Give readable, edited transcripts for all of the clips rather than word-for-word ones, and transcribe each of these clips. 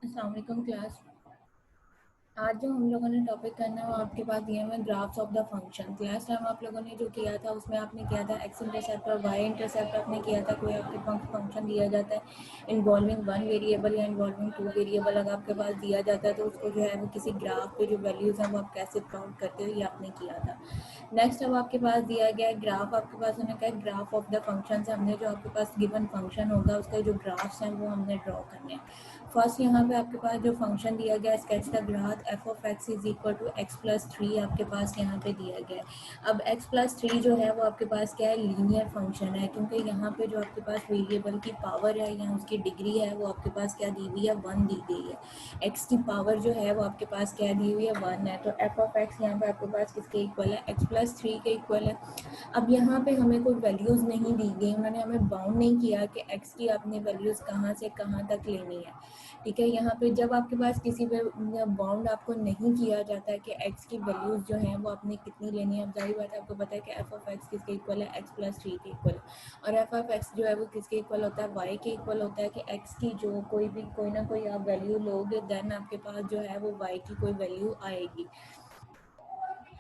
अस्सलाम वालेकुम क्लास। आज जो हम लोगों ने टॉपिक करना है वो आपके पास दिए हुए graphs of the function. Last time आप लोगों ने जो किया था उसमें आपने किया था एक्स इंटरसेप्ट और वाई इंटरसेप्ट आपने किया था। कोई आपके पास फंक्शन दिया जाता है इन्वॉल्विंग वन वेरिएबल या इन्वॉल्विंग टू वेरिएबल, अगर आपके पास दिया जाता है तो उसको जो है वो किसी ग्राफ पे जो वैल्यूज़ हैं वो आप कैसे प्लॉट करते हो ये आपने किया था। नेक्स्ट अब आपके पास दिया गया है ग्राफ। आपके पास हमने कहा ग्राफ ऑफ द फंक्शन से हमने जो आपके पास गिवन फंक्शन होगा उसका जो ग्राफ्स हैं वो हमने ड्रॉ करने हैं। फर्स्ट यहाँ पे आपके पास जो फंक्शन दिया गया है sketch the graph f of x is equal to x plus three आपके पास यहाँ पे दिया गया है। अब एक्स प्लस थ्री जो है वो आपके पास क्या है, लीनियर फंक्शन है, क्योंकि यहाँ पे जो आपके पास वेरिएबल की पावर है या उसकी डिग्री है वो आपके पास क्या दी हुई है, वन दी गई है। एक्स की पावर जो है वो आपके पास क्या दी हुई है, वन है। तो एफ ऑफ एक्स यहाँ पे आपके पास किसके इक्वल है, एक्स प्लस थ्री के इक्वल है। अब यहाँ पे हमें कोई वैल्यूज़ नहीं दी गई, उन्होंने हमें बाउंड नहीं किया कि एक्स की आपने वैल्यूज़ कहाँ से कहाँ तक लेनी है। ठीक है, यहाँ पे जब आपके पास किसी पे बाउंड आपको नहीं किया जाता है कि एक्स की वैल्यूज़ जो हैं वो आपने कितनी लेनी है। अब जाहिर बात है आपको पता है कि एफ ऑफ एक्स किसके इक्वल है, एक्स प्लस थ्री के इक्वल है। और एफ ऑफ एक्स जो है वो किसके इक्वल होता है, वाई के इक्वल होता है। कि एक्स की जो कोई ना कोई आप वैल्यू लोगे देन आपके पास जो है वो वाई की कोई वैल्यू आएगी।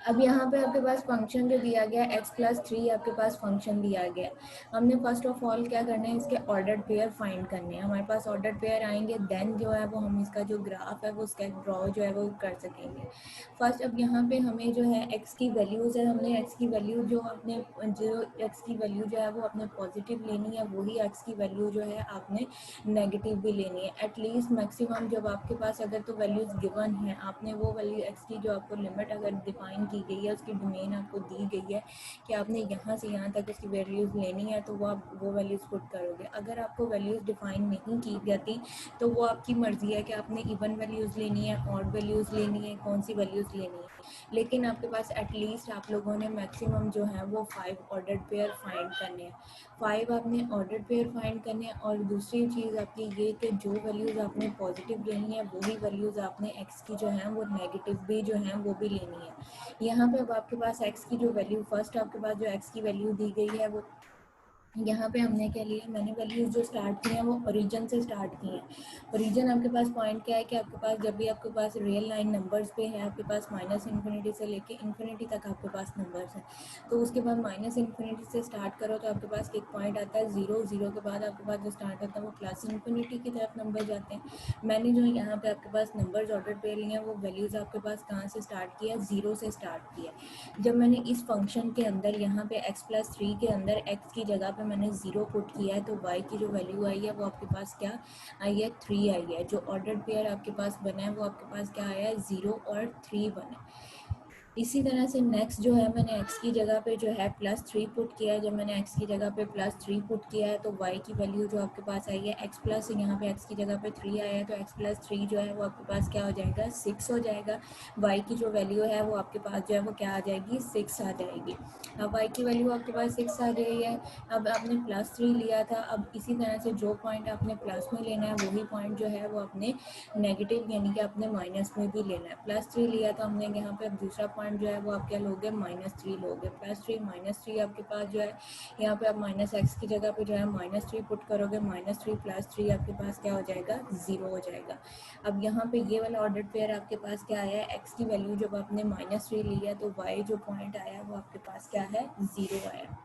अब यहाँ पे आपके पास फंक्शन जो दिया गया है एक्स प्लस थ्री आपके पास फंक्शन दिया गया है। हमने फर्स्ट ऑफ ऑल क्या करना है, इसके ऑर्डर पेयर फाइंड करने हैं। हमारे पास ऑर्डर पेयर आएंगे देन जो है वो हम इसका जो ग्राफ है वो उसका ड्रॉ जो है वो कर सकेंगे। फर्स्ट अब यहाँ पे हमें जो है एक्स की वैल्यूज़ है, हमने एक्स की वैल्यू जो एक्स की वैल्यू जो है वो अपने पॉजिटिव लेनी है, वही एक्स की वैल्यू जो है आपने नेगेटिव भी लेनी है। एटलीस्ट मैक्सिमम जब आपके पास अगर तो वैल्यूज़ गिवन है, आपने वो वैल्यू एक्स की जो आपको लिमिट अगर डिफाइन की गई है, उसकी डोमेन आपको दी गई है कि आपने यहाँ से यहाँ तक उसकी वैल्यूज़ लेनी है, तो वो आप वो वैल्यूज़ पुट करोगे। अगर आपको वैल्यूज़ डिफाइन नहीं की जाती तो वो आपकी मर्ज़ी है कि आपने इवन वैल्यूज़ लेनी है, ऑड वैल्यूज़ लेनी है, कौन सी वैल्यूज़ लेनी है। लेकिन आपके पास एटलीस्ट आप लोगों ने मैक्सिमम जो है वो 5 ऑर्डर्ड पेयर फाइंड करने हैं। 5 आपने ऑर्डर्ड पेयर फाइंड करने हैं। और दूसरी चीज़ आपकी ये कि जो वैल्यूज़ आपने पॉजिटिव लेनी है वही वैल्यूज़ आपने एक्स की जो है वो नेगेटिव भी जो है वो भी लेनी है। यहाँ पे अब आपके पास एक्स की जो वैल्यू फर्स्ट आपके पास जो एक्स की वैल्यू दी गई है वो यहाँ पे हमने क्या लिया, मैंने वैल्यूज़ जो स्टार्ट की हैं वो ओरिजिन से स्टार्ट की हैं। ओरिजिन आपके पास पॉइंट क्या है कि आपके पास जब भी आपके पास रियल लाइन नंबर्स पे है, आपके पास माइनस इन्फिनिटी से लेके इन्फिनिटी तक आपके पास नंबर्स हैं, तो उसके बाद माइनस इन्फिनिटी से स्टार्ट करो तो आपके पास एक पॉइंट आता है ज़ीरो। ज़ीरो के बाद आपके पास जो स्टार्ट होता है वो प्लस इन्फिनिटी की तरफ नंबर जाते हैं। मैंने जो यहाँ पे आपके पास नंबर्स ऑर्डर पे लिए हैं वो वैल्यूज़ आपके पास कहाँ से स्टार्ट किया, ज़ीरो से स्टार्ट किया। जब मैंने इस फंक्शन के अंदर यहाँ पे x प्लस थ्री के अंदर x की जगह पे मैंने ज़ीरो पुट किया है, तो y की जो वैल्यू आई है वो आपके पास क्या आई है, थ्री आई है। जो ऑर्डर्ड पेयर आपके पास बना है वो आपके पास क्या आया है, ज़ीरो और थ्री बना है। इसी तरह से नेक्स्ट जो है मैंने x की जगह पे जो है प्लस थ्री पुट किया है। जब मैंने x की जगह पे प्लस थ्री पुट किया है तो y की वैल्यू जो आपके पास आई है x प्लस, यहाँ पे x की जगह पे थ्री आया है तो x प्लस थ्री जो है वो आपके पास क्या हो जाएगा, सिक्स हो जाएगा। y की जो वैल्यू है वो आपके पास जो है वो क्या आ जाएगी, सिक्स आ जाएगी। अब y की वैल्यू आपके पास सिक्स आ गई है। अब आपने प्लस थ्री लिया था, अब इसी तरह से जो पॉइंट आपने प्लस में लेना है वही पॉइंट जो है वो अपने नेगेटिव यानी कि आपने माइनस में भी लेना है। प्लस थ्री लिया था हमने यहाँ पे, अब दूसरा पॉइंट जो है वो आप क्या लोगे, माइनस थ्री लोगे। प्लस थ्री माइनस थ्री आपके पास जो है यहाँ पे आप माइनस एक्स की जगह पे जो है माइनस थ्री पुट करोगे। माइनस थ्री प्लस थ्री आपके पास क्या हो जाएगा, ज़ीरो हो जाएगा। अब यहाँ पे ये वाला ऑर्डर पेयर आपके पास क्या आया है, एक्स की वैल्यू जब आपने माइनस थ्री लिया तो वाई जो पॉइंट आया वो आपके पास क्या है, ज़ीरो आया।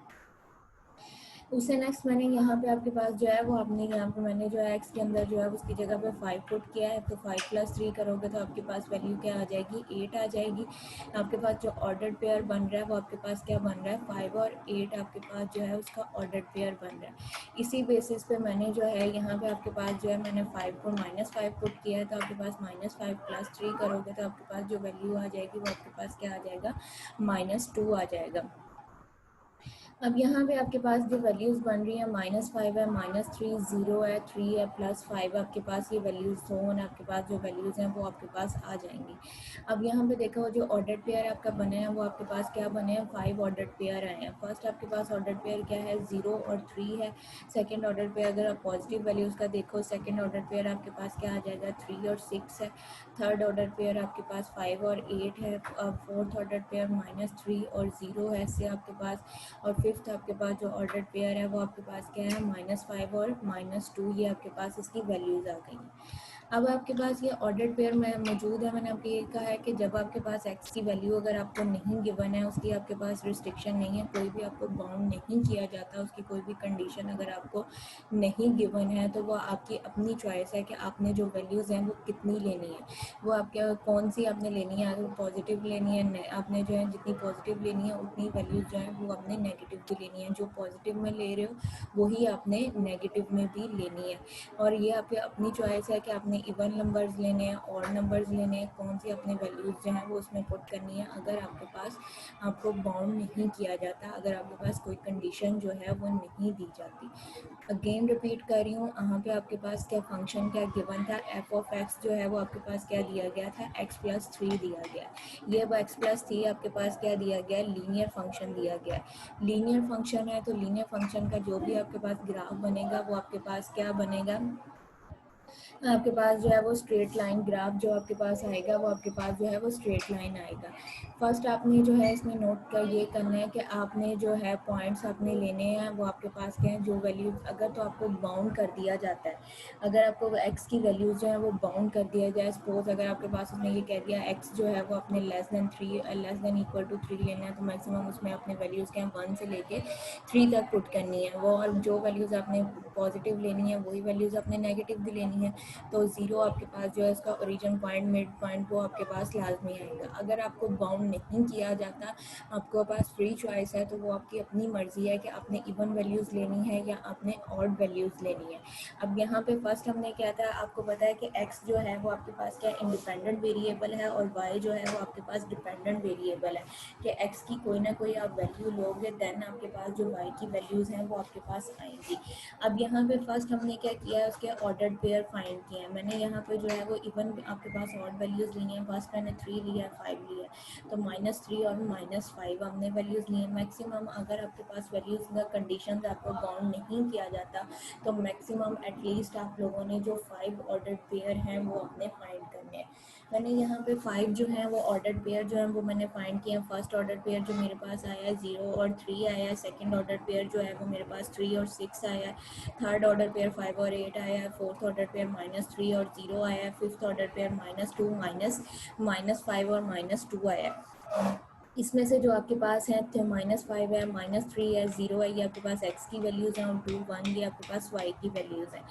उससे नेक्स्ट मैंने यहाँ पे आपके पास जो है वो आपने यहाँ पे मैंने जो है एक्स के अंदर जो है उसकी जगह पे फाइव पुट किया है, तो फाइव प्लस थ्री करोगे तो आपके पास वैल्यू क्या आ जाएगी, एट आ जाएगी। आपके पास जो ऑर्डर्ड पेयर बन रहा है वो आपके पास क्या बन रहा है, फाइव और एट आपके पास जो है उसका ऑर्डर्ड पेयर बन रहा है। इसी बेसिस पे मैंने जो है यहाँ पे आपके पास जो है मैंने फाइव को माइनस फाइव पुट किया है, तो आपके पास माइनस फाइव प्लस थ्री करोगे तो आपके पास जो वैल्यू आ जाएगी वो आपके पास क्या आ जाएगा, माइनस टू आ जाएगा। अब यहाँ पे आपके पास जो वैल्यूज़ बन रही हैं, माइनस फाइव है, माइनस थ्री, ज़ीरो है, थ्री है, प्लस फाइव, आपके पास ये वैल्यूज़ जोन आपके पास जो वैल्यूज़ हैं वो आपके पास आ जाएंगी। अब यहाँ पे देखो जो ऑर्डर्ड पेयर आपका बने हैं वो आपके पास क्या बने हैं, फाइव ऑर्डर्ड पेयर आए हैं। फर्स्ट आपके पास ऑर्डर्ड पेयर क्या है, ज़ीरो और थ्री है। सेकेंड ऑर्डर पेयर अगर आप पॉजिटिव वैल्यूज़ का देखो, सेकेंड ऑर्डर पेयर आपके पास क्या आ जाएगा, थ्री और सिक्स है। थर्ड ऑर्डर पेयर आपके पास फाइव और एट है। Fourth order pair minus three और ज़ीरो है इससे आपके पास। और फिफ्थ आपके पास जो ऑर्डर्ड पेयर है वो आपके पास क्या है, माइनस फाइव और माइनस टू, ये आपके पास इसकी वैल्यूज़ आ गई हैं। अब आपके पास ये ऑर्डर्ड पेयर में मौजूद है। मैंने आपको ये कहा है कि जब आपके पास एक्स की वैल्यू अगर आपको नहीं गिवन है, उसकी आपके पास रिस्ट्रिक्शन नहीं है, कोई भी आपको बाउंड नहीं किया जाता, उसकी कोई भी कंडीशन अगर आपको नहीं गिवन है, तो वो आपकी अपनी चॉइस है कि आपने जो वैल्यूज़ हैं वो कितनी लेनी है, वो आपके कौन सी आपने लेनी है। अगर पॉजिटिव लेनी है, आपने जो है जितनी पॉजिटिव लेनी है उतनी वैल्यूज़ जो है वो आपने नेगेटिव भी लेनी है। जो पॉजिटिव में ले रहे हो वही आपने नेगेटिव में भी लेनी है। और ये आपकी अपनी चॉइस है कि आपने इवन नंबर्स लेने हैं और नंबर्स लेने हैं, कौन सी अपने वैल्यूज़ जो हैं वो उसमें पुट करनी है। अगर आपके पास आपको बाउंड नहीं किया जाता, अगर आपके पास कोई कंडीशन जो है वो नहीं दी जाती। अगेन रिपीट कर रही हूँ, यहाँ पे आपके पास क्या फंक्शन क्या गिवन था, एफ ऑफ एक्स जो है वो आपके पास क्या दिया गया था, एक्स प्लस 3 दिया गया। ये अब एक्स प्लस 3 आपके पास क्या दिया गया, लीनियर फंक्शन दिया गया। लीनियर फंक्शन है तो लीनियर फंक्शन का जो भी आपके पास ग्राफ बनेगा वो आपके पास क्या बनेगा, आपके पास जो है वो स्ट्रेट लाइन ग्राफ जो आपके पास आएगा, वो आपके पास जो है वो स्ट्रेट लाइन आएगा। फर्स्ट आपने जो है इसमें नोट कर ये करना है कि आपने जो है पॉइंट्स आपने लेने हैं, वो आपके पास क्या है, जो वैल्यूज अगर तो आपको बाउंड कर दिया जाता है, अगर आपको एक्स की वैल्यूज जो है वो बाउंड कर दिया जाए, सपोज अगर आपके पास उसने ये कह दिया एक्स जो है वो अपने लेस देन इक्वल टू 3 लेना है, तो मैक्सिमम उसमें अपने वैल्यूज़ क्या है 1 से लेके 3 तक पुट करनी है वो, और जो वैल्यूज़ आपने पॉजिटिव लेनी है वही वैल्यूज़ आपने नेगेटिव भी लेनी है। तो ज़ीरो आपके पास जो है इसका ओरिजिन पॉइंट, मिड पॉइंट वो आपके पास लाजमी आएगा। अगर आपको बाउंड नहीं किया जाता, आपके पास फ्री चॉइस है, तो वो आपकी अपनी मर्ज़ी है कि आपने इवन वैल्यूज़ लेनी है या आपने ऑड वैल्यूज़ लेनी है। अब यहाँ पे फर्स्ट हमने क्या था, आपको पता है कि एक्स जो है वो आपके पास क्या इंडिपेंडेंट वेरिएबल है और वाई जो है वो आपके पास डिपेंडेंट वेरिएबल है, कि एक्स की कोई ना कोई आप वैल्यू लोगे देन आपके पास जो वाई की वैल्यूज़ हैं वो आपके पास आएंगी। अब यहाँ पे फर्स्ट हमने क्या किया है, उसके ऑर्डर्ड पेयर फाइंड किए हैं। मैंने यहाँ पे जो है वो इवन आपके पास ऑड वैल्यूज़ ली हैं। फर्स्ट मैंने 3 लिया, 5 लिया, तो -3 और -5 हमने वैल्यूज़ ली हैं। मैक्सिमम अगर आपके पास वैल्यूज़ का कंडीशन आपको बाउंड नहीं किया जाता, तो मैक्सिमम एटलीस्ट आप लोगों ने जो 5 ऑर्डर्ड पेयर हैं वो अपने फाइंड करने हैं। मैंने यहाँ पे 5 जो हैं वो ऑर्डर्ड पेयर जो हैं वो मैंने फाइंड किया। फर्स्ट ऑर्डर पेयर जो मेरे पास आया है 0 और 3 आया है। सेकंड ऑर्डर पेयर जो है वो मेरे पास 3 और 6 आया है। थर्ड ऑर्डर पेयर 5 और 8 आया है। फोर्थ ऑर्डर पेयर -3 और 0 आया है। फिफ्थ ऑर्डर पेयर -2 -5 और -2 आया है। इसमें से जो आपके पास है -5 है, -3 है, 0 है, ये आपके पास x की वैल्यूज़ हैं, और 2 1 ये आपके पास y की वैल्यूज़ हैं।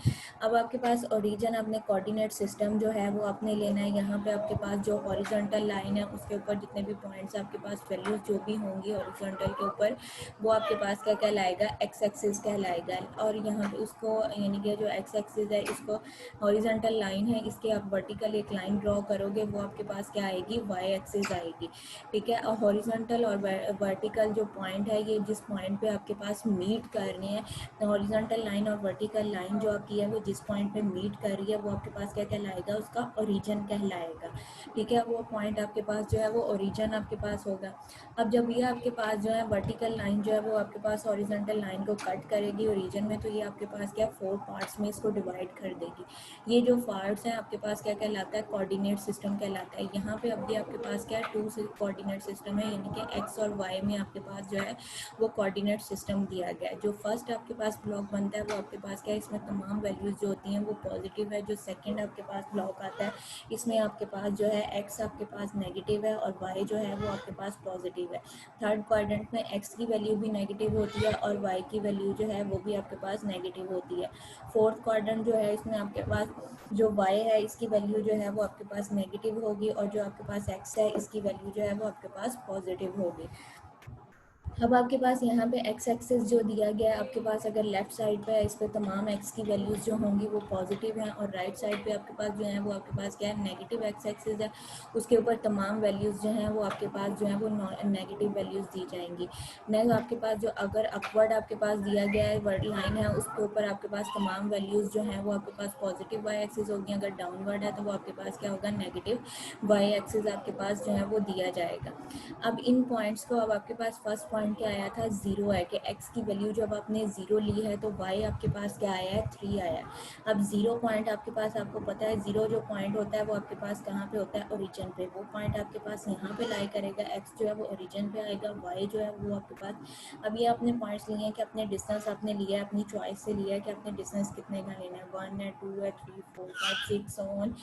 अब आपके पास ओरिजिन अपने कोऑर्डिनेट सिस्टम जो है वो आपने लेना है। यहाँ पे आपके पास जो हॉरिजॉन्टल लाइन है उसके ऊपर जितने भी पॉइंट्स आपके पास वैल्यूज़ जो भी होंगी हॉरिजॉन्टल के ऊपर, वो आपके पास क्या कहलाएगा, एक्स एक्सिस कहलाएगा। और यहाँ पे उसको यानी कि जो एक्स एक्सिस है इसको हॉरिजॉन्टल लाइन है, इसके आप वर्टिकल एक लाइन ड्रॉ करोगे, वो आपके पास क्या आएगी, वाई एक्सिस आएगी। ठीक है, और हॉरिजॉन्टल और वर्टिकल जो पॉइंट है, ये जिस पॉइंट पे आपके पास मीट कर रहे हैं, हॉरिजॉन्टल लाइन और वर्टिकल लाइन जो आपकी है वो जिस पॉइंट पे मीट कर रही है वो आपके पास क्या कहलाएगा, उसका ओरिजिन कहलाएगा। ठीक है, वो पॉइंट आपके पास जो है वो ओरिजिन आपके पास होगा। अब जब ये आपके पास जो है वर्टिकल लाइन जो है वो आपके पास हॉरिजॉन्टल लाइन को कट करेगी ओरिजिन में, तो ये आपके पास क्या 4 पार्ट्स में इसको डिवाइड कर देगी। ये जो पार्ट्स हैं आपके पास क्या कहलाता है, कोऑर्डिनेट सिस्टम कहलाता है। यहाँ पे अब भी आपके पास क्या है, 2 कोऑर्डिनेट सिस्टम है, यानी कि एक्स और वाई में आपके पास जो है वो कोऑर्डिनेट सिस्टम दिया गया है। जो फर्स्ट आपके पास ब्लॉक बनता है वो आपके पास क्या है, इसमें तमाम वैल्यूज़ जो होती हैं वो पॉजिटिव है। जो सेकंड आपके पास ब्लॉक आता है, इसमें आपके पास जो है एक्स आपके पास नेगेटिव है और वाई जो है वो आपके पास पॉजिटिव है। थर्ड क्वाड्रेंट में एक्स की वैल्यू भी नेगेटिव होती है और वाई की वैल्यू जो है वो भी आपके पास नेगेटिव होती है। फोर्थ क्वाड्रेंट जो है इसमें आपके पास जो y है इसकी वैल्यू जो है वो आपके पास नेगेटिव होगी, और जो आपके पास x है इसकी वैल्यू जो है वो आपके पास पॉजिटिव होगी। अब आपके पास यहाँ पे x एक्सिस जो दिया गया है, आपके पास अगर लेफ्ट साइड पे है, इस पे तमाम x की वैल्यूज़ जो होंगी वो पॉजिटिव हैं, और राइट साइड पे आपके पास जो है वो आपके पास क्या है, नेगेटिव x एक्सिस है, उसके ऊपर तमाम वैल्यूज़ जो हैं वो आपके पास जो है वो नेगेटिव वैल्यूज़ दी जाएंगी। नेक्स्ट आपके पास जो अगर अपवर्ड आपके पास दिया गया है वर्ड लाइन है, उसके ऊपर आपके पास तमाम वैल्यूज़ जो हैं वो आपके पास पॉजिटिव y एक्सिस होगी। अगर डाउनवर्ड है तो वो आपके पास क्या होगा, नेगेटिव y एक्सिस आपके पास जो है वो दिया जाएगा। अब इन पॉइंट्स को, अब आपके पास फर्स्ट पॉइंट पॉइंट क्या आया था, 0 है कि x की वैल्यू जब आपने 0 ली है तो y आपके पास क्या आया है, 3 आया है। अब 0 पॉइंट आपके पास, आपको पता है 0 जो पॉइंट होता है वो आपके पास कहाँ पे होता है, ओरिजिन पे। वो पॉइंट आपके पास यहाँ पे लाई करेगा, x जो है वो ओरिजिन पे आएगा, y जो है वो आपके पास। अब ये आपने पॉइंट्स लिए हैं कि अपने डिस्टेंस आपने लिया है, अपनी चॉइस से लिया है कि अपने डिस्टेंस कितने का लेना है, 1 है, 2 है, 3, 4, 5, 6 ऑन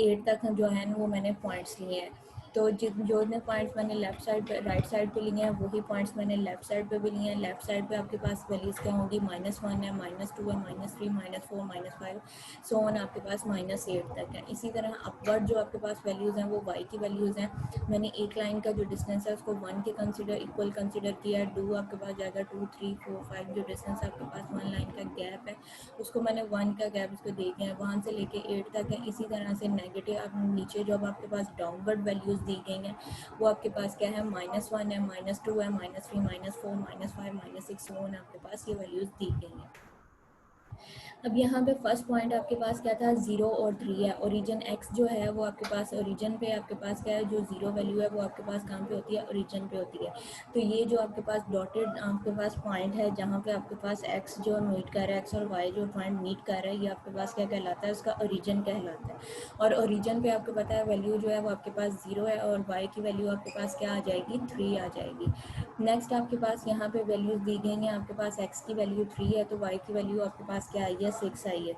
8 तक जो है वो मैंने पॉइंट्स लिए हैं। तो जो ने पॉइंट्स मैंने लेफ्ट साइड पे, राइट साइड पे लिए हैं, वही पॉइंट्स मैंने लेफ्ट साइड पे भी लिए हैं। लेफ्ट साइड पे आपके पास वैल्यूज़ क्या होंगी, -1 है, -2 है, -3, -4, -5 सो ऑन आपके पास -8 तक है। इसी तरह अपवर्ड जो आपके पास वैल्यूज़ हैं वो y की वैल्यूज़ हैं। मैंने एक लाइन का जो डिस्टेंस है उसको 1 के इक्वल कंसिडर किया है। 2 आपके पास जाएगा, 2, 3, 4, 5 जो डिस्टेंस आपके पास 1 लाइन का गैप है उसको मैंने 1 का गैप उसको दे दिया है, वहाँ से लेके 8 तक है। इसी तरह से नेगेटिव अब नीचे जो अब आपके पास डाउनवर्ड वैल्यूज़ दी गई हैं वो आपके पास क्या है, -1 है, -2 है, -3, -4, -5, -6 ऑन आपके पास ये वैल्यूज़ दी गई हैं। अब यहाँ पे फर्स्ट पॉइंट आपके पास क्या था, 0 और 3 है। ओरिजिन x जो है वो आपके पास ओरिजिन पे आपके पास क्या है, जो 0 वैल्यू है वो आपके पास कहाँ पे होती है, ओरिजिन पे होती है। तो ये जो आपके पास डॉटेड आपके पास पॉइंट है जहाँ पे आपके पास x जो मीट कर रहा है, x और y जो पॉइंट मीट कर रहा है, ये आपके पास क्या कहलाता है, उसका ओरिजिन कहलाता है। और ओरिजिन पे आपको पता है वैल्यू जो है वो आपके पास 0 है और y की वैल्यू आपके पास क्या आ जाएगी, 3 आ जाएगी। नेक्स्ट आपके पास यहाँ पे वैल्यूज़ दी गई हैं, आपके पास x की वैल्यू 3 है तो y की वैल्यू आपके पास क्या आई है, 6 आई है।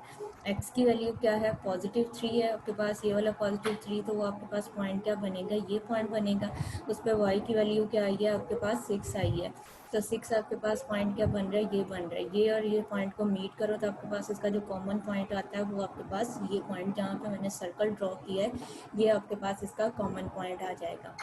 x की वैल्यू क्या है, +3 है आपके पास, ये वाला +3, तो वो आपके पास पॉइंट क्या बनेगा, ये पॉइंट बनेगा। उस पर y की वैल्यू क्या आई है, आपके पास 6 आई है। तो 6 आपके पास पॉइंट क्या बन रहा है, ये बन रहा है। ये और ये पॉइंट को मीट करो तो आपके पास इसका जो कॉमन पॉइंट आता है वो आपके पास ये पॉइंट जहाँ पे मैंने सर्कल ड्रॉ किया है, ये आपके पास इसका कॉमन पॉइंट आ जाएगा।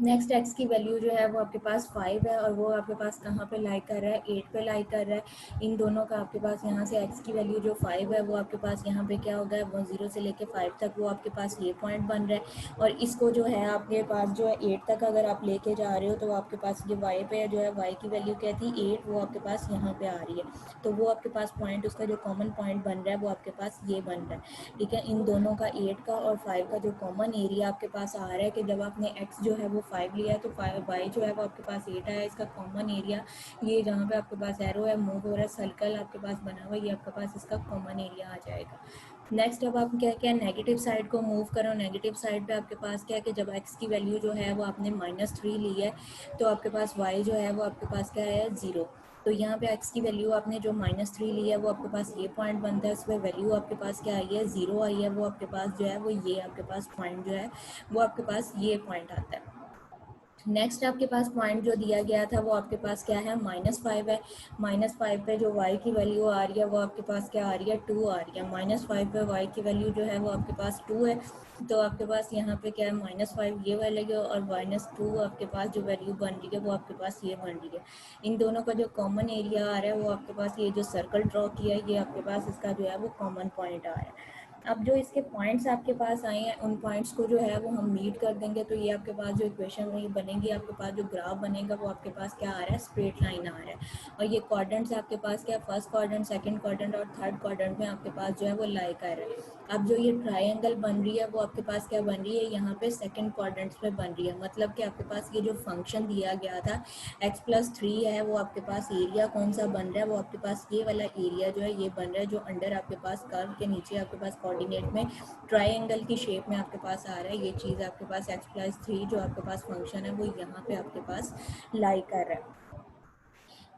नेक्स्ट x की वैल्यू जो है वो आपके पास 5 है और वो आपके पास कहाँ पे लाई कर रहा है, 8 पे लाई कर रहा है। इन दोनों का आपके पास यहाँ से x की वैल्यू जो 5 है वो आपके पास यहाँ पे क्या होगा, वो 0 से लेके 5 तक वो आपके पास ये पॉइंट बन रहा है। और इसको जो है आपके पास जो है 8 तक अगर आप लेके जा रहे हो तो आपके पास ये y पे जो है y की वैल्यू क्या थी, 8, वो आपके पास यहाँ पे आ रही है। तो वो आपके पास पॉइंट, उसका जो कॉमन पॉइंट बन रहा है वो आपके पास ये बन रहा है। ठीक है, इन दोनों का 8 का और 5 का जो कॉमन एरिया आपके पास आ रहा है कि जब आपने x जो है वो 5 लिया है तो y जो है वो आपके पास 8 आया। इसका कॉमन एरिया ये जहाँ पे आपके पास एरो है, मूव हो रहा है, सर्कल आपके पास बना हुआ है, ये आपके पास इसका कॉमन एरिया आ जाएगा। नेक्स्ट अब आप क्या क्या नेगेटिव साइड को मूव करो। नेगेटिव साइड पे आपके पास क्या है कि जब x की वैल्यू जो है वो आपने -3 ली है तो आपके पास y जो है वो आपके पास क्या है, 0। तो यहाँ पे x की वैल्यू आपने जो -3 ली है वो आपके पास ये पॉइंट बनता है, उस पर वैल्यू आपके पास क्या आई है, 0 आई है। वो आपके पास जो है वो ये आपके पास पॉइंट जो है वो आपके पास ये पॉइंट आता है। नेक्स्ट आपके पास पॉइंट जो दिया गया था वो आपके पास क्या है, -5 है। -5 पे जो y की वैल्यू आ रही है वो आपके पास क्या आ रही है, 2 आ रही है। -5 पे y की वैल्यू जो है वो आपके पास 2 है। तो आपके पास यहाँ पे क्या है, -5 ये वैल्यू और -2 आपके पास जो वैल्यू बन रही है वो आपके पास ये बन रही है। इन दोनों का जो कॉमन एरिया आ रहा है वो आपके पास ये जो सर्कल ड्रॉ किया है ये आपके पास इसका जो है वो कॉमन पॉइंट आ रहा है। अब जो इसके पॉइंट्स आपके पास आए हैं उन पॉइंट्स को जो है वो हम मीट कर देंगे तो ये आपके पास जो इक्वेशन वही बनेगी, आपके पास जो ग्राफ बनेगा वो आपके पास क्या आ रहा है, स्ट्रेट लाइन आ रहा है। और ये क्वाड्रेंट्स आपके पास क्या, फर्स्ट क्वाड्रेंट, सेकंड क्वाड्रेंट और थर्ड क्वाड्रेंट में आपके पास जो है वो लाई कर रहा है। अब जो ये ट्रायंगल बन रही है वो आपके पास क्या बन रही है, यहाँ पे सेकंड क्वाड्रेंट्स में बन रही है। मतलब कि आपके पास ये जो फंक्शन दिया गया था x+3 है वो आपके पास एरिया कौन सा बन रहा है, वो आपके पास ये वाला एरिया जो है ये बन रहा है, जो अंडर आपके पास कर्व के नीचे आपके पास कोऑर्डिनेट में ट्रायंगल की शेप में आपके पास आ रहा है। ये चीज़ आपके पास x+3 जो आपके पास फंक्शन है वो यहाँ पे आपके पास लाई कर रहा है।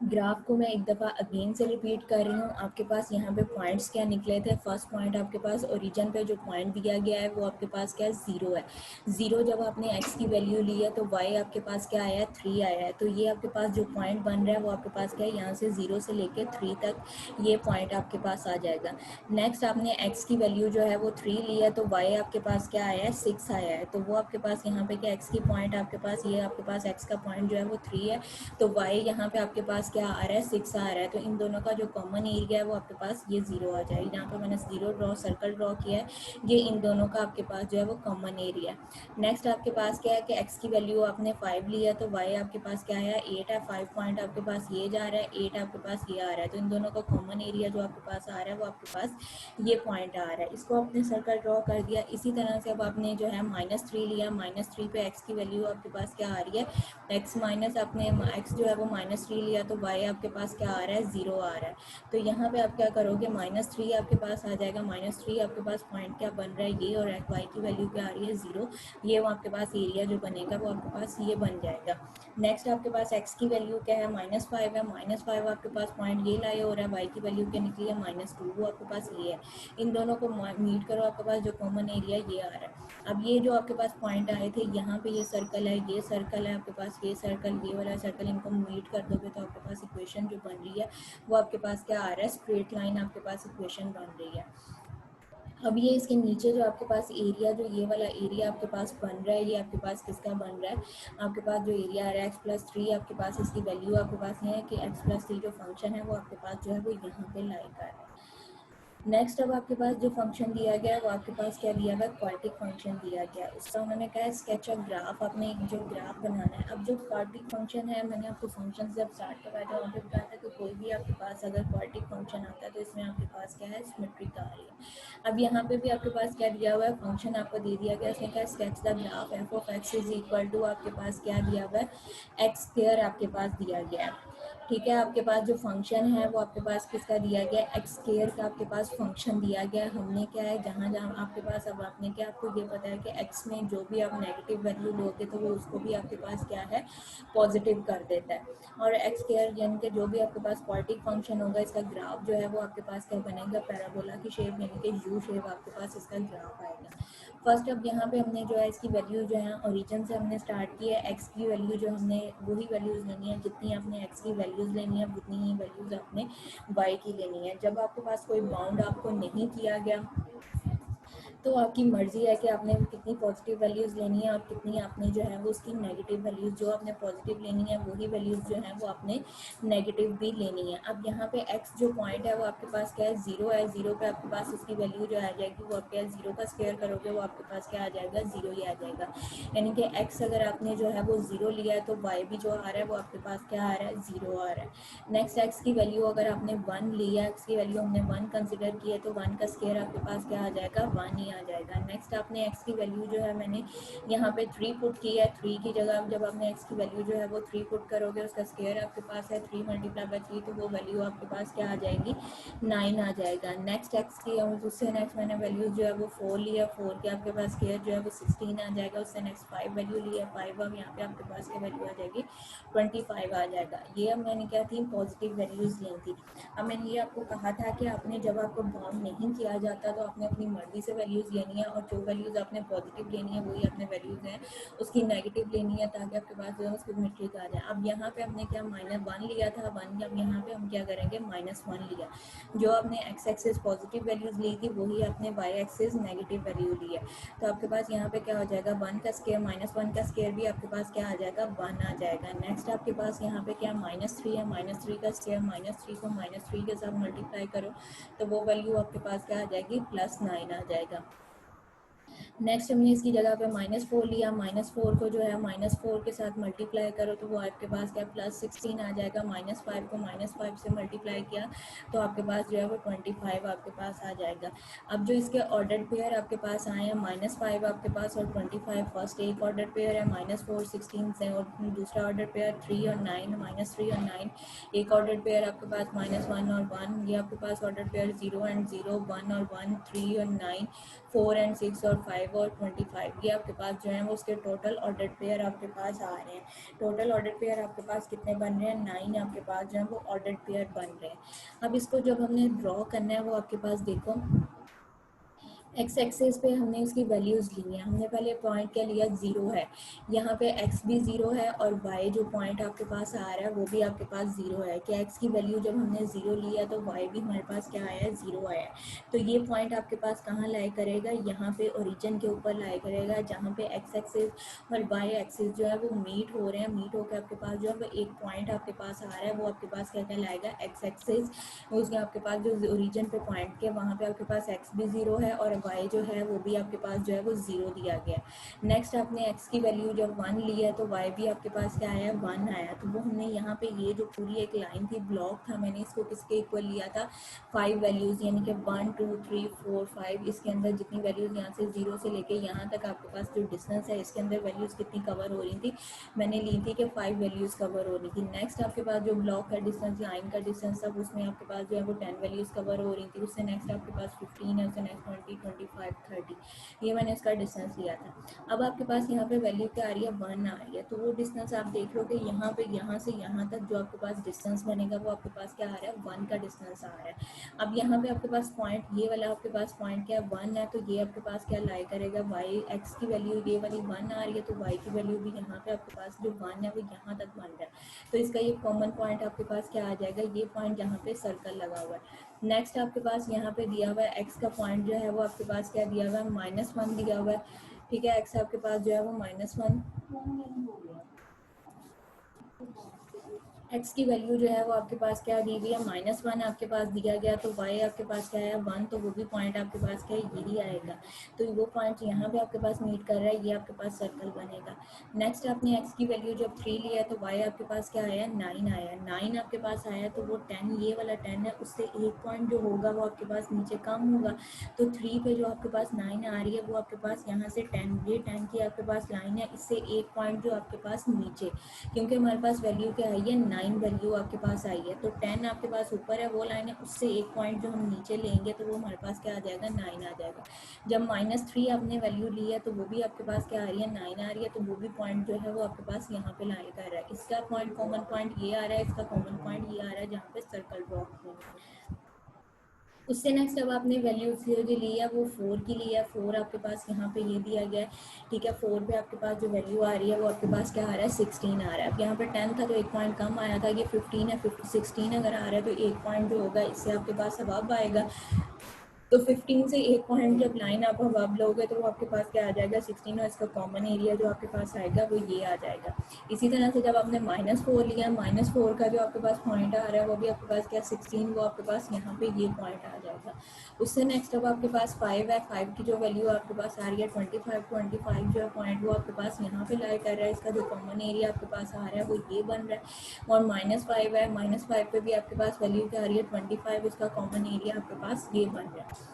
ग्राफ को मैं एक दफ़ा अगेन से रिपीट कर रही हूँ। आपके पास यहाँ पे पॉइंट्स क्या निकले थे, फर्स्ट पॉइंट आपके पास ओरिजिन पे जो पॉइंट दिया गया है वो आपके पास क्या है, 0 है। 0 जब आपने x की वैल्यू ली है तो y आपके पास क्या आया है, 3 आया है। तो ये आपके पास जो पॉइंट बन रहा है वो आपके पास क्या है, यहाँ से 0 से लेके 3 तक ये पॉइंट आपके पास आ जाएगा। नेक्स्ट आपने x की वैल्यू जो है वो 3 ली है तो y आपके पास क्या आया है, 6 आया है। तो वो आपके पास यहाँ पे क्या x की पॉइंट आपके पास ये आपके पास x का पॉइंट जो है वो 3 है। तो y यहाँ पे आपके पास पास क्या आ रहा है 6 आ रहा है, तो इन दोनों का जो कॉमन एरिया है वो आपके पास ये 0 आ जाएगा। यहाँ पे मैंने 0 ड्रॉ सर्कल ड्रॉ किया है, ये इन दोनों का आपके पास जो है वो कॉमन एरिया है। नेक्स्ट आपके पास क्या है कि x की वैल्यू आपने 5 लिया, तो y आपके पास क्या है 8 है, 5 पॉइंट आपके पास ये जा रहा है, 8 आपके पास ये आ रहा है, तो इन दोनों का कॉमन एरिया जो आपके पास आ रहा है वो आपके पास ये पॉइंट आ रहा है। इसको आपने सर्कल ड्रॉ कर दिया। इसी तरह से अब आपने जो है -3 लिया, -3 पे x की वैल्यू आपके पास क्या आ रही है, x माइनस आपने x जो है वो -3 लिया, तो y आपके पास क्या आ रहा है 0 आ रहा है। तो यहाँ पे आप क्या करोगे, -3 आपके पास आ जाएगा, -3 आपके पास पॉइंट क्या बन रहा है ये, और y की वैल्यू क्या आ रही है 0, ये वो आपके पास एरिया जो बनेगा वो आपके पास ये बन जाएगा। नेक्स्ट आपके पास x की वैल्यू क्या है -5 है, -5 आपके पास पॉइंट ये लाए हो रहा है, y की वैल्यू क्या निकली है -2, वो आपके पास ये है। इन दोनों को मीट करो, आपके पास जो कॉमन एरिया ये आ रहा है। अब ये जो आपके पास पॉइंट आए थे, यहाँ पे ये सर्कल है, ये सर्कल है आपके पास, ये सर्कल, ये वाला सर्कल, इनको मीट कर दोगे तो आपके पास इक्वेशन जो बन रही है वो आपके पास क्या आ रहा है, स्ट्रेट लाइन आपके पास इक्वेशन बन रही है। अब ये इसके नीचे जो आपके पास एरिया, जो ये वाला एरिया आपके पास बन रहा है, ये आपके पास किसका बन रहा है, आपके पास जो एरिया आ रहा है x+3, आपके पास इसकी वैल्यू आपके पास ये है कि x+3 जो फंक्शन है वो आपके पास जो है वो यहाँ पे लाई कर रहा है। नेक्स्ट अब आपके पास जो फंक्शन दिया गया है वो आपके पास क्या दिया गया है, क्वाड्रिक फंक्शन दिया गया है। उसका उन्होंने कहा है स्केच ऑफ ग्राफ, आपने एक जो ग्राफ बनाना है। अब जो क्वाड्रिक फंक्शन है, मैंने आपको फंक्शन जब स्टार्ट करवाया था वहाँ पे बताया था कि कोई भी आपके पास अगर क्वाड्रिक फंक्शन आता है तो इसमें आपके पास क्या है, सिमेट्रिक आ रही है। अब यहाँ पे भी आपके पास क्या दिया हुआ है, फंक्शन आपको दे दिया गया, उसने कहा sketch the graph f of x is equal to आपके पास क्या दिया हुआ है, एक्स स्क्वायर आपके पास दिया गया है। ठीक है, आपके पास जो फंक्शन है वो आपके पास किसका दिया गया है, एक्स स्क्वायर का आपके पास फंक्शन दिया गया है। हमने क्या है, जहाँ जहाँ आपके पास, अब आपने क्या, आपको ये पता है कि एक्स में जो भी आप नेगेटिव वैल्यू लोगे तो वो उसको भी आपके पास क्या है, पॉजिटिव कर देता है। और एक्स स्क्वायर यानी कि जो भी आपके पास क्वाड्रिक फंक्शन होगा, इसका ग्राफ जो है वो आपके पास क्या बनेगा, पैराबोला की शेप यानी कि यू शेप आपके पास इसका ग्राफ आएगा। फर्स्ट अब यहाँ पे हमने जो है इसकी वैल्यू जो है ओरिजिन से हमने स्टार्ट की है। एक्स की वैल्यू जो हमने वही वैल्यूज़ लेनी है, जितनी आपने एक्स की वैल्यूज़ लेनी है उतनी ही वैल्यूज़ आपने वाई की लेनी है। जब आपके पास कोई बाउंड आपको नहीं किया गया तो आपकी मर्ज़ी है कि आपने कितनी पॉजिटिव वैल्यूज़ लेनी है और कितनी आपने जो है वो उसकी नेगेटिव वैल्यूज़, जो आपने पॉजिटिव लेनी है वही वैल्यूज़ जो है वो आपने नेगेटिव भी लेनी है। अब यहाँ पे x जो पॉइंट है वो आपके पास क्या है, 0 है। 0 पे आपके पास उसकी वैल्यू जो आ जाएगी वो आपके 0 का स्क्वायर करोगे वो आपके पास क्या आ जाएगा, 0 ही आ जाएगा। यानी कि x अगर आपने जो है वो 0 लिया है तो y भी जो आ रहा है वो आपके पास क्या आ रहा है, 0 आ रहा है। नेक्स्ट x की वैल्यू अगर आपने 1 लिया, x की वैल्यू हमने 1 कंसिडर की है तो 1 का स्क्वायर आपके पास क्या आ जाएगा, 1 ही आ जाएगा। नेक्स्ट आपने x की वैल्यू जो है, मैंने यहाँ पे 3 पुट की है, 3 की जगह जब आपने x की वैल्यू जो है वो 3 पुट करोगे, उसका स्क्वायर आपके पास है 3 × 3 तो वो वैल्यू आपके पास क्या आ जाएगी, 9 आ जाएगा। नेक्स्ट x की, उससे नेक्स्ट मैंने वैल्यू जो है वो 4 लिया, 4 के आपके पास स्क्वायर जो है वो 16 आ जाएगा। उससे नेक्स्ट 5 वैल्यू लिया, 5 अब यहाँ पे आपके पास क्या वैल्यू आ जाएगी, 25 आ जाएगा। ये अब मैंने क्या थी, पॉजिटिव वैल्यूज़ ली थी। अब मैंने ये आपको कहा था कि आपने जब आपको बाउंड नहीं किया जाता तो आपने अपनी मर्जी से वैल्यूज़ लेनी है, और जो वैल्यूज़ आपने पॉजिटिव लेनी है वही आपने वैल्यूज़ हैं उसकी नेगेटिव लेनी है, ताकि आपके पास जो है उसकी सिमेट्रिक आ जाए। अब यहाँ पे हमने क्या, -1 लिया था, 1, अब यहाँ पे हम क्या करेंगे, -1 लिया। जो आपने एक्स एक्सिस पॉजिटिव वैल्यूज़ ली थी वही आपने वाई एक्सिस नेगेटिव वैल्यू ली है। तो आपके पास यहाँ पे क्या हो जाएगा, 1 का स्क्वायर, -1 का स्क्वायर भी आपके पास क्या आ जाएगा, 1 आ जाएगा। नेक्स्ट आपके पास यहाँ पे क्या, -3 है, -3 का स्क्वायर, -3 को -3 के साथ मल्टीप्लाई करो तो वो वैल्यू आपके पास क्या आ जाएगी, +9 आ जाएगा। नेक्स्ट हमने इसकी जगह पे -4 लिया, -4 को जो है -4 के साथ मल्टीप्लाई करो तो वो आपके पास क्या, +16 आ जाएगा। -5 को -5 से मल्टीप्लाई किया तो आपके पास जो है वो 25 आपके पास आ जाएगा। अब जो इसके ऑर्डर पेयर आपके पास आए हैं, -5 आपके पास और 25, फर्स्ट एक ऑर्डर पेयर है -4 16 से, और दूसरा ऑर्डर पेयर 3 और 9, -3 और 9, एक ऑर्डर पेयर आपके पास -1 और 1, ये आपके पास ऑर्डर पेयर 0 एंड 0, 1 और 1, 3 और 9, 4 एंड 6 और 5 और 25, ये आपके पास जो है वो उसके टोटल ऑर्डर पेयर आपके पास आ रहे हैं। टोटल ऑर्डर पेयर आपके पास कितने बन रहे हैं, 9 आपके पास जो है वो ऑर्डर पेयर बन रहे हैं। अब इसको जब हमने ड्रॉ करना है वो आपके पास देखो एक्स एक्सेस पे हमने उसकी वैल्यूज़ ली हैं। हमने पहले पॉइंट क्या लिया, ज़ीरो है, यहाँ पे एक्स भी ज़ीरो है और वाई जो पॉइंट आपके पास आ रहा है वो भी आपके पास ज़ीरो है। कि एक्स की वैल्यू जब हमने ज़ीरो लिया तो वाई भी हमारे पास क्या आया है, ज़ीरो आया है। तो ये पॉइंट आपके पास कहाँ लाई करेगा, यहाँ पे ओरिजिन के ऊपर लाई करेगा, जहाँ पे एक्स एक्सेस और वाई एक्सेस जो है वो मीट हो रहे हैं। मीट होकर आपके पास जो है वो एक पॉइंट आपके पास आ रहा है, वो आपके पास क्या कहलाएगा, एक्स एक्सेस। उसके आपके पास जो ओरिजिन पे पॉइंट के वहाँ पे आपके पास एक्स भी ज़ीरो है और वाई जो है वो भी आपके पास जो है वो ज़ीरो दिया गया है। नेक्स्ट आपने एक्स की वैल्यू जब वन ली है तो वाई भी आपके पास क्या आया, वन आया। तो वो हमने यहाँ पे ये जो पूरी एक लाइन थी, ब्लॉक था, मैंने इसको किसके इक्वल लिया था, 5 वैल्यूज़, यानी कि 1 2 3 4 5। इसके अंदर जितनी वैल्यूज़ यहाँ से ज़ीरो से लेके यहाँ तक आपके पास जो डिस्टेंस है, इसके अंदर वैल्यूज़ कितनी कवर हो रही थी, मैंने ली थी कि 5 वैल्यूज़ कवर हो रही थी। नेक्स्ट आपके पास जो ब्लॉक का डिस्टेंस, लाइन का डिस्टेंस था, उसमें आपके पास जो है वो 10 वैल्यूज़ कवर हो रही थी। उससे नेक्स्ट आपके पास 15 है, उससे नेक्स्ट 20 25 30, ये मैंने इसका डिस्टेंस लिया था। अब आपके पास यहाँ पे वैल्यू क्या आ रही है, 1 आ रही है। तो वो डिस्टेंस आप देख लो कि यहाँ पे यहाँ से यहाँ तक जो आपके पास डिस्टेंस बनेगा वो आपके पास क्या आ रहा है, 1 का डिस्टेंस आ रहा है। अब यहाँ पे आपके पास पॉइंट, ये वाला आपके पास पॉइंट क्या है, 1 है। तो ये आपके पास क्या लाई करेगा, वाई एक्स की वैल्यू ये वाली 1 आ रही है, तो वाई की वैल्यू भी यहाँ पे आपके पास जो 1 है वो यहाँ तक बन रहा है। तो इसका ये कॉमन पॉइंट आपके पास क्या आ जाएगा, ये पॉइंट जहाँ पे सर्कल लगा हुआ है। नेक्स्ट आपके पास यहाँ पे दिया हुआ है एक्स का पॉइंट जो है वो आपके पास क्या दिया हुआ है, -1 दिया हुआ है। ठीक है, एक्स आपके पास जो है वो -1, एक्स की वैल्यू जो है वो आपके पास क्या दी हुई है, -1 आपके पास दिया गया। तो वाई आपके पास क्या है, 1, तो वो भी पॉइंट आपके पास क्या है, यही आएगा। तो वो पॉइंट यहाँ पे आपके पास मीट कर रहा है, ये आपके पास सर्कल बनेगा। नेक्स्ट आपने एक्स की वैल्यू जब 3 लिया तो वाई आपके पास क्या आया, 9 आया। 9 आपके पास आया तो वो 10, ये वाला 10 है, उससे एक पॉइंट जो होगा वो आपके पास नीचे कम होगा। तो 3 पे जो आपके पास 9 आ रही है वो आपके पास यहाँ से 10, ये 10 की आपके पास लाइन है, इससे एक पॉइंट जो आपके पास नीचे, क्योंकि हमारे पास वैल्यू क्या आई है, 9 वैल्यू आपके पास आई है। तो 10 आपके पास ऊपर है, वो लाइन है, उससे एक पॉइंट जो हम नीचे लेंगे तो वो हमारे पास क्या आ जाएगा, 9 आ जाएगा। जब -3 आपने वैल्यू ली है तो वो भी आपके पास क्या आ रही है, 9 आ रही है। तो वो भी पॉइंट जो है वो आपके पास यहाँ पे लाई कर रहा है। इसका पॉइंट, कॉमन पॉइंट ये आ रहा है, इसका कॉमन पॉइंट ये आ रहा है, जहाँ पे सर्कल ड्रॉ किया है। उससे नेक्स्ट अब आपने वैल्यू जो ली है वो 4 की ली है। 4 आपके पास यहाँ पे ये दिया गया है। ठीक है, 4 पे आपके पास जो वैल्यू आ रही है वो आपके पास क्या आ रहा है, 16 आ रहा है। अब यहाँ पे 10 था तो एक पॉइंट कम आया था, ये 15 है। 16 अगर आ रहा है तो एक पॉइंट जो होगा इससे आपके पास अब आएगा। तो 15 से एक पॉइंट जब लाइन आप अब लोगे तो वो आपके पास क्या आ जाएगा, 16, और इसका कॉमन एरिया जो आपके पास आएगा वो ये आ जाएगा। इसी तरह से जब आपने -4 लिया, -4 का जो आपके पास पॉइंट आ रहा है वो भी आपके पास क्या, 16, वो आपके पास यहाँ पे ये पॉइंट आ जाएगा। उससे नेक्स्ट अब आपके पास 5 है। 5 की जो वैल्यू आपके पास आ रही है 25 जो है पॉइंट वो आपके पास यहाँ पे लाई कर रहा है। इसका जो कॉमन एरिया आपके पास आ रहा है वो ये बन रहा है। और -5 है, -5 पे भी आपके पास वैल्यू क्या आ रही है, 25, इसका कॉमन एरिया आपके पास ये बन रहा है।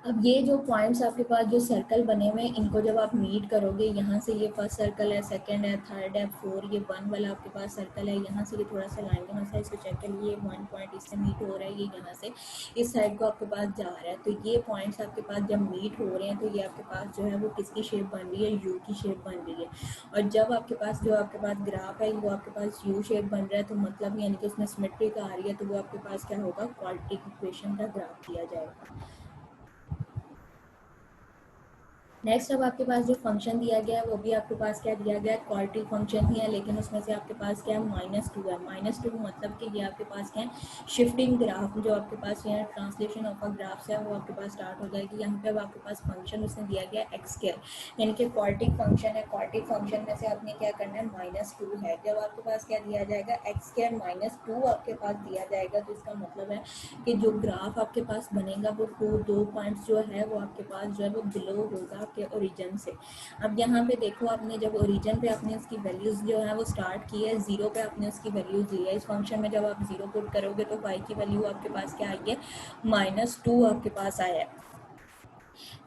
अब ये जो पॉइंट्स आपके पास जो सर्कल बने हुए हैं, इनको जब आप मीट करोगे, यहाँ से ये फर्स्ट सर्कल है, सेकंड है, थर्ड है, 4, ये 1 वाला आपके पास सर्कल है। यहाँ से ये थोड़ा सा लाइन का मसला, इसको चेक करिए, ये 1 पॉइंट इससे मीट हो रहा है, ये यहाँ से इस साइड को आपके पास जा रहा है। तो ये पॉइंट्स आपके पास जब मीट हो रहे हैं तो ये आपके पास जो है वो किसकी शेप बन रही है, यू की शेप बन रही है। और जब आपके पास जो आपके पास ग्राफ है वो आपके पास यू शेप बन रहा है, तो मतलब यानी कि उसमें सिमेट्रिक आ रही है, तो वो आपके पास क्या होगा, क्वाड्रेटिक इक्वेशन का ग्राफ दिया जाएगा। नेक्स्ट अब आपके पास जो फंक्शन दिया गया है वो भी आपके पास क्या दिया गया है, क्वाड्रेटिक फंक्शन ही है, लेकिन उसमें से आपके पास क्या है, -2 है। -2 मतलब कि ये आपके पास क्या है, शिफ्टिंग ग्राफ, जो आपके पास यहाँ ट्रांसलेशन ऑफ अ ग्राफ्स है वो आपके पास स्टार्ट हो जाएगी। यहाँ पे अब आपके पास फंक्शन उसने दिया गया है एक्स स्क्वायर, यानी कि क्वाड्रेटिक फंक्शन है। क्वाड्रेटिक फंक्शन में से आपने क्या करना है, -2 है। जब आपके पास क्या दिया जाएगा, एक्स स्क्वायर -2 आपके पास दिया जाएगा, तो इसका मतलब है कि जो ग्राफ आपके पास बनेगा वो दो पॉइंट्स जो है वो आपके पास जो है वो बिलो होगा के ओरिजिन से। अब यहाँ पे देखो, आपने जब ओरिजिन पे आपने उसकी वैल्यूज़ जो है वो स्टार्ट की है, 0 पे आपने उसकी वैल्यूज़ ली है। इस फंक्शन में जब आप 0 पुट करोगे तो y की वैल्यू आपके पास क्या आई है, -2 आपके पास आया है।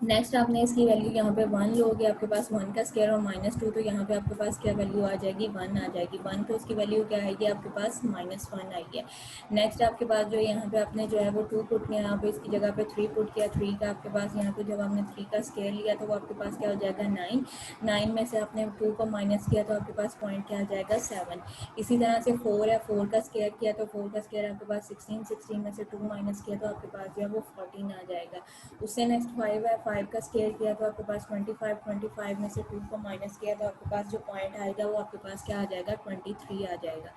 नेक्स्ट आपने इसकी वैल्यू यहाँ पे 1 लोगे, आपके पास 1 का स्क्वायर और -2, तो यहाँ पे आपके पास क्या वैल्यू आ जाएगी, 1 आ जाएगी। 1 पे उसकी वैल्यू क्या आएगी, आपके पास -1 आई है। नेक्स्ट आपके पास जो यहाँ पे आपने जो है वो 2 पुट किया, यहाँ पे इसकी जगह पे 3 पुट किया। 3 का आपके पास यहाँ पे जब आपने 3 का स्क्वायर लिया तो वो आपके पास क्या हो जाएगा, 9। 9 में से आपने 2 को माइनस किया तो आपके पास पॉइंट क्या आ जाएगा, 7। इसी तरह से 4 है, 4 का स्क्वायर किया तो 4 का स्क्वायर आपके पास 16। 16 में से 2 माइनस किया तो आपके पास जो है वो 14 आ जाएगा। उससे नेक्स्ट 5 5 है, 5 का स्केयर किया तो आपके पास 25, 25 में से 2 को माइनस किया तो आपके पास जो पॉइंट आएगा वो आपके पास क्या आ जाएगा, 23 आ जाएगा।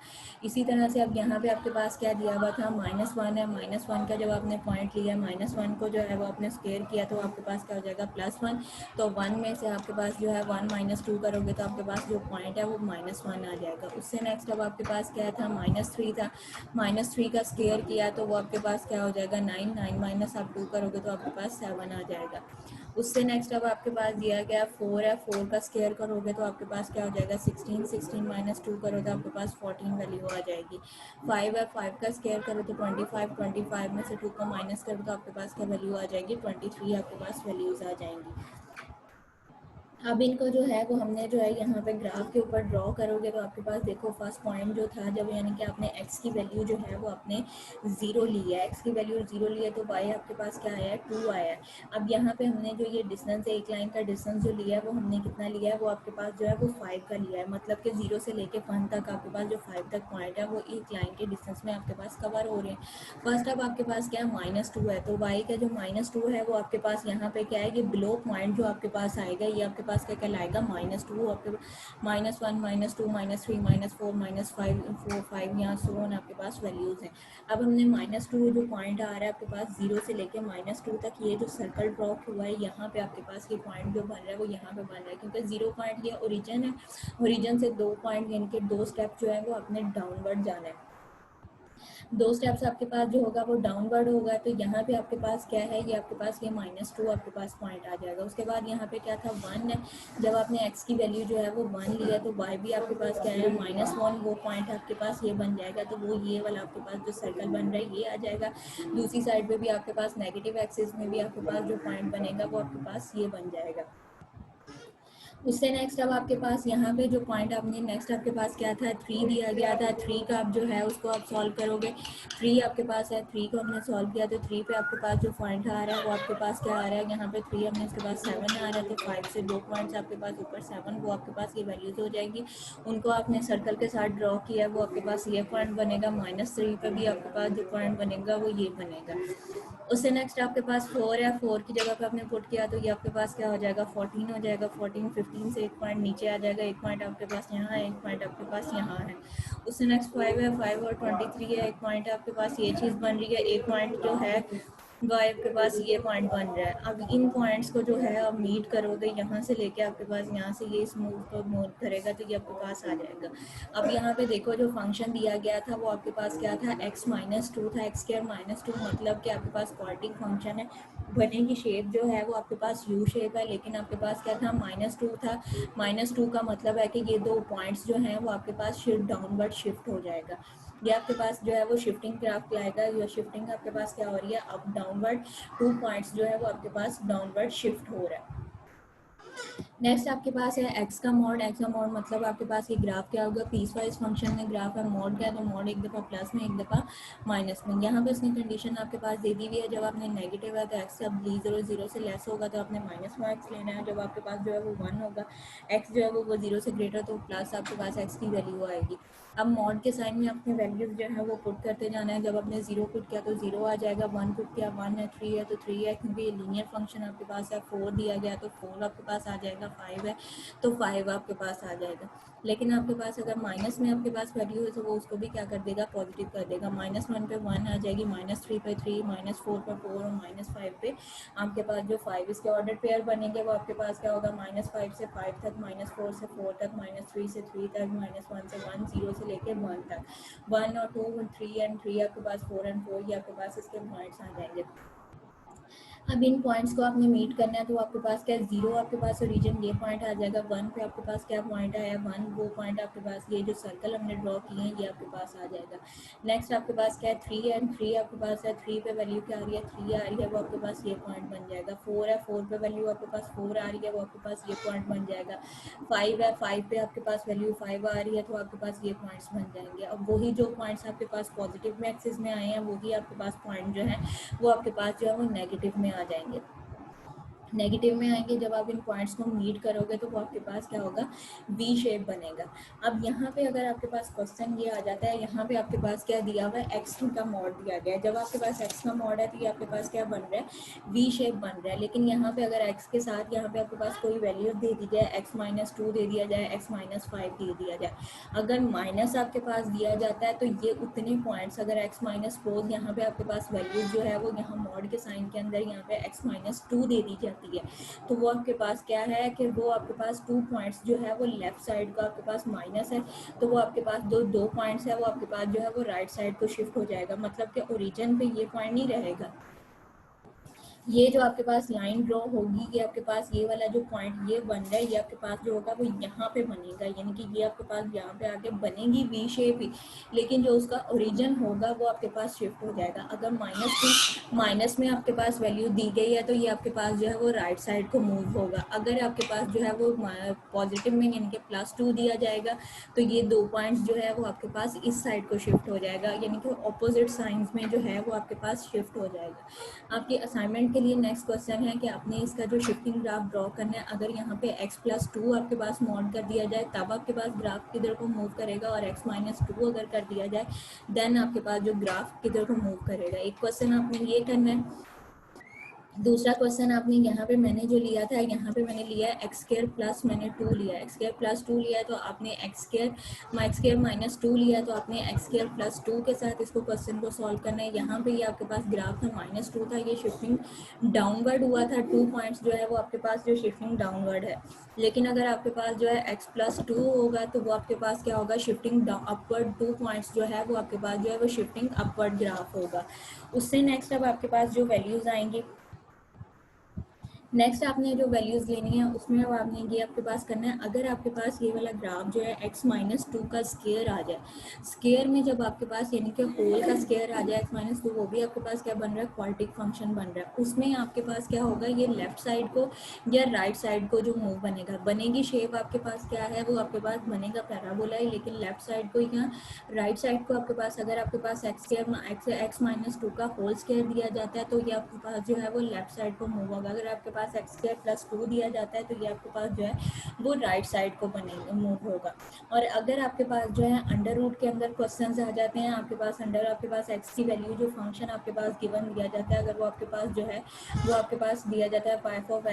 इसी तरह से अब यहाँ पे आपके पास क्या दिया हुआ था, -1 है, -1 का जब आपने पॉइंट लिया, -1 को जो है वो आपने स्केयर किया तो आपके पास क्या हो जाएगा, +1। तो 1 में से आपके पास जो है 1 - 2 करोगे तो आपके पास जो पॉइंट है वो -1 आ जाएगा। उससे नेक्स्ट अब आपके पास क्या था, -3 था, -3 का स्केयर किया तो वो आपके पास क्या हो जाएगा, 9, 9 माइनस आप 2 करोगे तो आपके पास 7 आ जाएगा। उससे नेक्स्ट अब आपके पास दिया गया 4 है, 4 का स्केयर करोगे तो आपके पास क्या हो जाएगा, 16, 16 माइनस 2 करो तो आपके पास 14 वैल्यू आ जाएगी। 5 है, 5 का स्केयर करो तो 25, 25 में से 2 को माइनस करो तो आपके पास क्या वैल्यू आ जाएगी, 23 आपके पास वैल्यूज़ आ जाएंगी। अब इनको जो है वो हमने जो है यहाँ पे ग्राफ के ऊपर ड्रॉ करोगे तो आपके पास देखो फर्स्ट पॉइंट जो था, जब यानी कि आपने x की वैल्यू जो है वो आपने 0 ली है, x की वैल्यू 0 ली है तो y आपके पास क्या आया है, 2 आया है। अब यहाँ पे हमने जो ये डिस्टेंस है, एक लाइन का डिस्टेंस जो लिया है वो हमने कितना लिया है, वो आपके पास जो है वो 5 का लिया है, मतलब कि 0 से लेके 1 तक आपके पास जो 5 तक पॉइंट है वो एक लाइन के डिस्टेंस में आपके पास कवर हो रहे हैं। फर्स्ट अब आपके पास क्या है, -2 है, तो y का जो -2 है वो आपके पास यहाँ पे क्या है, ये बिलो पॉइंट जो आपके पास आएगा ये आपके पास क्या कहलाएगा, -2 आपके -1 -2 -3 -4 -5 4 5 यहाँ सोन आपके पास वैल्यूज़ हैं। अब हमने -2 जो पॉइंट आ रहा है आपके पास 0 से लेके -2 तक, ये जो सर्कल ड्रॉ हुआ है यहाँ पे आपके पास ये पॉइंट जो बन रहा है वो यहाँ पे बन रहा है, क्योंकि 0 पॉइंट ये ओरिजिन है, ओरिजिन से 2 पॉइंट यानी कि 2 स्टेप जो है वो अपने डाउनवर्ड जाना है। 2 स्टेप्स आपके पास जो होगा वो डाउनवर्ड होगा, तो यहाँ पे आपके पास क्या है, ये आपके पास ये -2 आपके पास पॉइंट आ जाएगा। उसके बाद यहाँ पे क्या था, 1 है, जब आपने x की वैल्यू जो है वो 1 लिया तो y भी आपके पास क्या है, -1, वो पॉइंट आपके पास ये बन जाएगा, तो वो ये वाला आपके पास जो सर्कल बन रहा है ये आ जाएगा। दूसरी साइड पे भी आपके पास नेगेटिव एक्सिस में भी आपके पास जो पॉइंट बनेगा वो आपके पास ये बन जाएगा। उससे नेक्स्ट अब आपके पास यहाँ पे जो पॉइंट आपने नेक्स्ट आपके पास क्या था, 3 दिया गया था, 3 का आप जो है उसको आप सॉल्व करोगे, 3 आपके पास है, 3 को हमने सॉल्व किया तो 3 पे आपके पास जो पॉइंट आ रहा है वो आपके पास क्या आ रहा है, यहाँ पे 3 हमने इसके पास 7 आ रहा है, तो 5 से 2 पॉइंट्स आपके पास ऊपर 7, वो आपके पास ये वैल्यूज हो जाएगी। उनको आपने सर्कल के साथ ड्रॉ किया, वो आपके पास ये पॉइंट बनेगा, -3 पे भी आपके पास जो पॉइंट बनेगा वो ये बनेगा। उससे नेक्स्ट आपके पास 4 है, 4 की जगह पे आपने पुट किया तो ये आपके पास क्या हो जाएगा, 14 हो जाएगा। 14, 15 से एक पॉइंट नीचे आ जाएगा, एक पॉइंट आपके पास यहाँ है, एक पॉइंट आपके पास यहाँ है। उससे नेक्स्ट 5 है, 5 और 23 है, एक पॉइंट आपके पास ये चीज़ बन रही है, एक पॉइंट जो है वो आपके पास ये पॉइंट बन रहा है। अब इन पॉइंट्स को जो है आप मीट करोगे, यहाँ से लेके आपके पास यहाँ से ये स्मूथ पर मूव करेगा तो ये आपके पास आ जाएगा। अब यहाँ पे देखो जो फंक्शन दिया गया था वो आपके पास क्या था, x-2 था, x² -2, मतलब कि आपके पास क्वाड्रेटिक फंक्शन है। बने की शेप जो है वो आपके पास यू शेप है, लेकिन आपके पास क्या था, -2 था। -2 का मतलब है कि ये दो पॉइंट्स जो हैं वो आपके पास शिफ्ट डाउनवर्ड शिफ्ट हो जाएगा। ये आपके पास जो है वो शिफ्टिंग ग्राफ लाएगा, ये शिफ्टिंग आपके पास क्या हो रही है, अप डाउनवर्ड 2 पॉइंट्स जो है वो आपके पास डाउनवर्ड शिफ्ट हो रहा है। नेक्स्ट आपके पास है एक्स का मॉड, एक्स का मॉड मतलब आपके पास ये ग्राफ क्या होगा, पीस वाइज फंक्शन में ग्राफ है, मॉड क्या है तो मॉड एक दफ़ा प्लस में एक दफ़ा माइनस में। यहाँ पे इसने कंडीशन आपके पास दे दी हुई है, जब आपने नेगेटिव है तो एक्स अब 0 से लेस होगा तो आपने -1 लेना है, जब आपके पास जो है वो 1 होगा, एक्स जो है वो 0 से ग्रेटर तो प्लस आपके पास एक्स की वैल्यू आएगी। अब मॉड के साइन में अपने वैल्यूज जो है वो पुट करते जाना है, जब आपने 0 पुट किया तो 0 आ जाएगा, 1 पुट किया 1 है, 3 है तो 3 है, क्योंकि ये लीनियर फंक्शन आपके पास है। 4 दिया गया तो 4 आपके पास आ जाएगा, 5 है तो 5 आपके पास आ जाएगा। लेकिन आपके पास अगर माइनस में आपके पास वैल्यू है तो वो उसको भी क्या कर देगा, पॉजिटिव कर देगा। -1 पे 1 आ जाएगी, -3 पे 3, -4 पे 4 और -5 पे आपके पास जो 5 इसके ऑर्डर पेयर बनेंगे वो आपके पास क्या होगा, -5 से 5 तक, -4 से 4 तक, -3 से 3 तक, -1 से 1, 0 से लेके 1 तक। 1 और 2 3 एंड 3 आपके पास 4 एंड 4 ये आपके पास इसके पॉइंट्स आ जाएंगे। अब इन पॉइंट्स को आपने मीट करना है तो आपके पास क्या, 0 आपके पास ओरिजिन ये पॉइंट आ जाएगा, 1 पे आपके पास क्या पॉइंट आया, 1, वो पॉइंट आपके पास ये जो सर्कल हमने ड्रॉ किए हैं ये आपके पास आ जाएगा। नेक्स्ट आपके पास क्या है, 3 एंड 3 आपके पास है, 3 पे वैल्यू क्या आ रही है, 3 आ रही है, वो आपके पास ये पॉइंट बन जाएगा। 4 है, 4 पे वैल्यू आपके पास 4 आ रही है, वो आपके पास ये पॉइंट बन जाएगा। 5 है, 5 पे आपके पास वैल्यू 5 आ रही है तो आपके पास ये पॉइंट्स बन जाएंगे। अब वही जो पॉइंट्स आपके पास पॉजिटिव में एक्सिस में आए हैं वही आपके पास पॉइंट जो है वो आपके पास जो है वो नेगेटिव में आ जाएंगे। नेगेटिव में आएंगे जब आप इन पॉइंट्स को मीट करोगे तो वो आपके पास क्या होगा, वी शेप बनेगा। अब यहाँ पे अगर आपके पास क्वेश्चन ये आ जाता है, यहाँ पे आपके पास क्या दिया हुआ है, एक्स का मॉड दिया गया है। जब आपके पास एक्स का मॉड है तो ये आपके पास क्या बन रहा है, वी शेप बन रहा है। लेकिन यहाँ पे अगर एक्स के साथ यहाँ पे आपके पास कोई वैल्यू दे दी जाए, एक्स माइनस टू दे दिया जाए, एक्स माइनस फाइव दे दिया जाए, अगर माइनस आपके पास दिया जाता है तो ये उतने पॉइंट्स, अगर एक्स माइनस फोर यहाँ पे आपके पास वैल्यू जो है वो यहाँ मॉड के साइन के अंदर यहाँ पे एक्स माइनस टू दे दी जाती है, तो वो आपके पास क्या है कि वो आपके पास 2 पॉइंट्स जो है वो लेफ्ट साइड का आपके पास माइनस है, तो वो आपके पास दो दो पॉइंट्स है वो आपके पास जो है वो राइट साइड को शिफ्ट हो जाएगा। मतलब कि ओरिजिन पे ये पॉइंट नहीं रहेगा, ये जो आपके पास लाइन ड्रॉ होगी, ये आपके पास ये वाला जो पॉइंट ये बन रहा है, ये आपके पास जो होगा वो यहाँ पे बनेगा, यानी कि ये आपके पास यहाँ पे आके बनेगी वी शेप ही, लेकिन जो उसका ओरिजिन होगा वो आपके पास शिफ्ट हो जाएगा। अगर माइनस में आपके पास वैल्यू दी गई है तो ये आपके पास जो है वो राइट साइड को मूव होगा। अगर आपके पास जो है वो पॉजिटिव में यानी कि +2 दिया जाएगा तो ये 2 पॉइंट्स जो है वो आपके पास इस साइड को शिफ्ट हो जाएगा, यानी कि ऑपोजिट साइंस में जो है वो आपके पास शिफ्ट हो जाएगा। आपके असाइनमेंट के लिए नेक्स्ट क्वेश्चन है कि आपने इसका जो शिफ्टिंग ग्राफ ड्रॉ करना है, अगर यहाँ पे x+2 आपके पास मॉड कर दिया जाए तब आपके पास ग्राफ किधर को मूव करेगा, और x-2 अगर कर दिया जाए देन आपके पास जो ग्राफ किधर को मूव करेगा। एक क्वेश्चन आपने ये करना है। दूसरा क्वेश्चन आपने यहाँ पे मैंने जो लिया था, यहाँ पे मैंने लिया है एक्स स्क्र प्लस मैंने 2 लिया है, एक्स स्क्र प्लस 2 लिया है तो आपने एक्स स्क्र माइनस 2 लिया है तो आपने एक्स स्क्र प्लस 2 के साथ इसको क्वेश्चन को सॉल्व करना है। यहाँ पे ये आपके पास ग्राफ था -2 था, ये शिफ्टिंग डाउनवर्ड हुआ था, 2 पॉइंट्स जो है वो आपके पास जो शिफ्टिंग डाउनवर्ड है। लेकिन अगर आपके पास जो है x+2 होगा तो वो आपके पास क्या होगा, शिफ्टिंग अपवर्ड, 2 पॉइंट्स जो है वो आपके पास जो है वो शिफ्टिंग अपवर्ड ग्राफ होगा। उससे नेक्स्ट अब आपके पास जो वैल्यूज आएंगी, नेक्स्ट आपने जो वैल्यूज़ लेनी है उसमें अब आपने ये आपके पास करना है, अगर आपके पास ये वाला ग्राफ जो है x-2 का स्केयर आ जाए, स्केयर में जब आपके पास यानी कि होल का स्केयर आ जाए x-2, वो भी आपके पास क्या बन रहा है, क्वाड्रेटिक फंक्शन बन रहा है। उसमें आपके पास क्या होगा, ये लेफ्ट साइड को या राइट साइड को जो मूव बनेगा, बनेगी शेप आपके पास क्या है, वो आपके पास बनेगा पैराबोला ही, लेकिन लेफ्ट साइड को या राइट साइड को आपके पास, अगर आपके पास x-2 का होल स्केयर दिया जाता है तो ये आपके पास जो है वो लेफ्ट साइड को मूव होगा। अगर आपके पास x2 दिया जाता है तो ये आपके पास जो है वो राइट साइड को बनेगा, मूव होगा। और अगर आपके पास जो है अंडर रूट के अंदर क्वेश्चंस आ जाते हैं, आपके पास x की वैल्यू जो फंक्शन आपके पास गिवन दिया जाता है, अगर वो आपके पास जो है वो आपके पास दिया जाता है f(x) =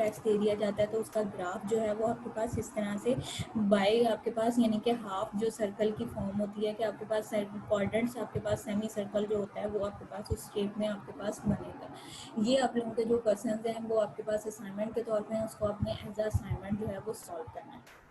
x दे दिया जाता है, तो उसका ग्राफ जो है वो आपके पास इस तरह से बाय आपके पास यानी कि हाफ जो सर्कल की फॉर्म होती है कि आपके पास क्वाड्रेंट्स, आपके पास सेमी सर्कल जो होता है वो आपके पास उस शेप में आपके पास बनेगा। ये आप लोगों के जो क्वेश्चन हैं वो आपके पास असाइनमेंट के तौर पे हैं, उसको आपने एज अ असाइनमेंट जो है वो सॉल्व करना है।